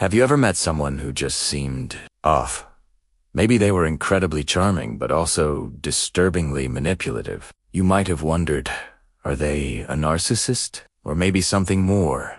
Have you ever met someone who just seemed off? Maybe they were incredibly charming, but also disturbingly manipulative. You might have wondered, are they a narcissist? Or maybe something more,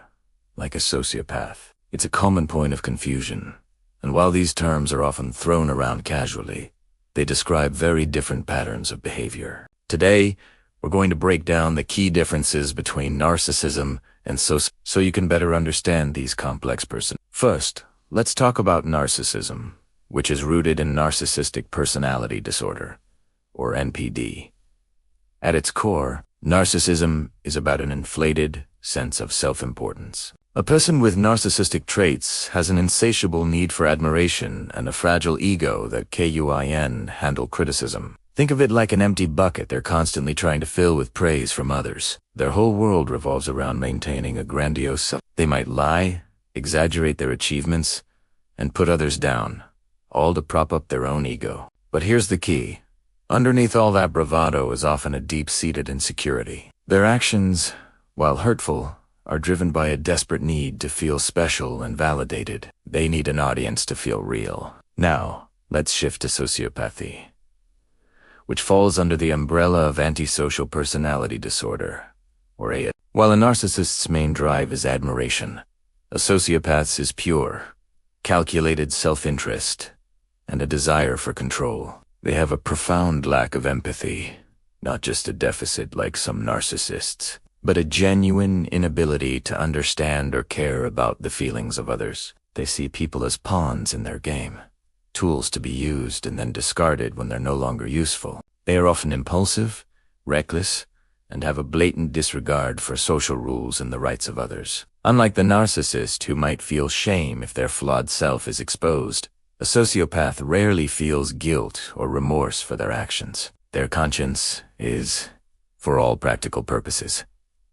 like a sociopath? It's a common point of confusion, and while these terms are often thrown around casually, they describe very different patterns of behavior. Today, we're going to break down the key differences between narcissism and so you can better understand these complex persons. First, let's talk about narcissism, which is rooted in narcissistic personality disorder, or NPD. At its core, narcissism is about an inflated sense of self-importance. A person with narcissistic traits has an insatiable need for admiration and a fragile ego that can handle criticism. Think of it like an empty bucket they're constantly trying to fill with praise from others. Their whole world revolves around maintaining a grandiose self. They might lie, exaggerate their achievements, and put others down, all to prop up their own ego. But here's the key. Underneath all that bravado is often a deep-seated insecurity. Their actions, while hurtful, are driven by a desperate need to feel special and validated. They need an audience to feel real. Now, let's shift to sociopathy, which falls under the umbrella of antisocial personality disorder, or ASPD. While a narcissist's main drive is admiration, a sociopath's is pure, calculated self-interest, and a desire for control. They have a profound lack of empathy, not just a deficit like some narcissists, but a genuine inability to understand or care about the feelings of others. They see people as pawns in their game, tools to be used and then discarded when they're no longer useful. They are often impulsive, reckless, and have a blatant disregard for social rules and the rights of others. Unlike the narcissist, who might feel shame if their flawed self is exposed, a sociopath rarely feels guilt or remorse for their actions. Their conscience is, for all practical purposes,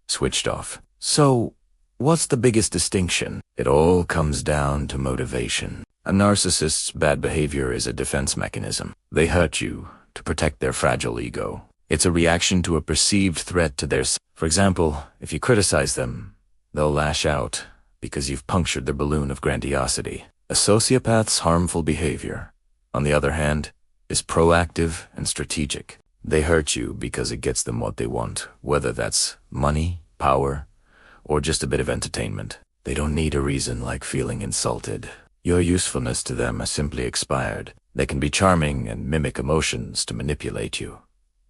switched off. So, what's the biggest distinction? It all comes down to motivation. A narcissist's bad behavior is a defense mechanism. They hurt you to protect their fragile ego. It's a reaction to a perceived threat to their self. For example, if you criticize them, they'll lash out because you've punctured their balloon of grandiosity. A sociopath's harmful behavior, on the other hand, is proactive and strategic. They hurt you because it gets them what they want, whether that's money, power, or just a bit of entertainment. They don't need a reason like feeling insulted. Your usefulness to them has simply expired. They can be charming and mimic emotions to manipulate you,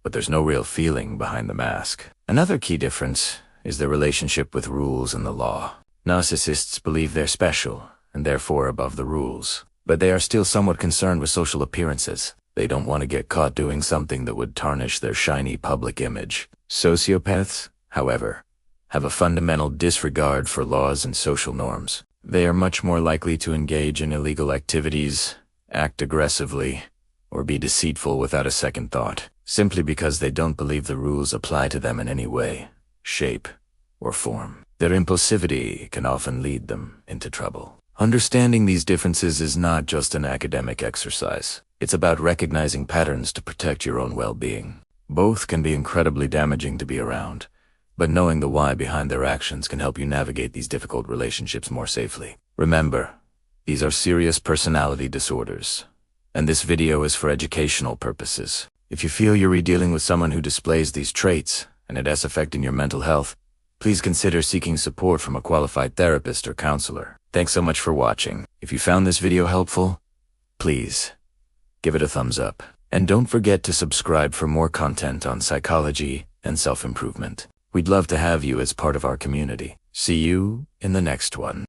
but there's no real feeling behind the mask. Another key difference is their relationship with rules and the law. Narcissists believe they're special and therefore above the rules, but they are still somewhat concerned with social appearances. They don't want to get caught doing something that would tarnish their shiny public image. Sociopaths, however, have a fundamental disregard for laws and social norms. They are much more likely to engage in illegal activities, act aggressively, or be deceitful without a second thought, simply because they don't believe the rules apply to them in any way, shape, or form. Their impulsivity can often lead them into trouble. Understanding these differences is not just an academic exercise. It's about recognizing patterns to protect your own well-being. Both can be incredibly damaging to be around, but knowing the why behind their actions can help you navigate these difficult relationships more safely. Remember, these are serious personality disorders, and this video is for educational purposes. If you feel you're dealing with someone who displays these traits, and it has affecting your mental health, please consider seeking support from a qualified therapist or counselor. Thanks so much for watching. If you found this video helpful, please give it a thumbs up. And don't forget to subscribe for more content on psychology and self-improvement. We'd love to have you as part of our community. See you in the next one.